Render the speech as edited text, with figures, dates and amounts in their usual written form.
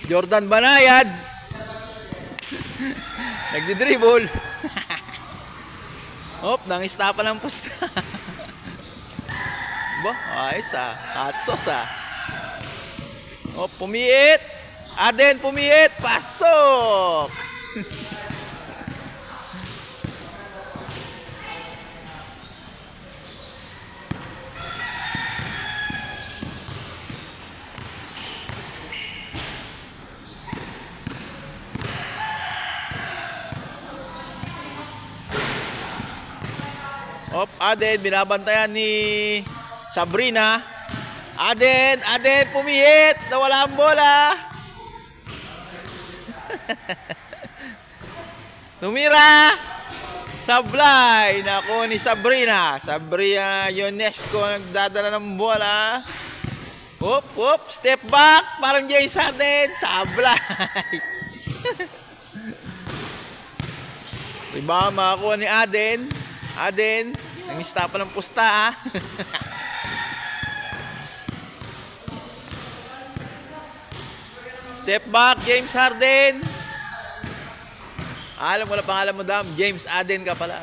Jordan Banayad. Nagdi-dribble. Hop, nangista pa ng pusta. Ba, ayos ah. Hot sauce ah. Hop, pumiit. Aden, pumiit. Pasok. Hop, Aden, binabantayan ni Sabrina. Aden, pumihit. Nawala ang bola. Tumira. Sablay. Naku ni Sabrina. Sabrina Ionesco nagdadala ng bola. Hop, step back. Parang James Harden. Sablay. Iba makakuha ni Aden. Nangista pa ng pusta ah. Step back, James Harden. Alam, wala pangalan mo, Dam. James Aden ka pala.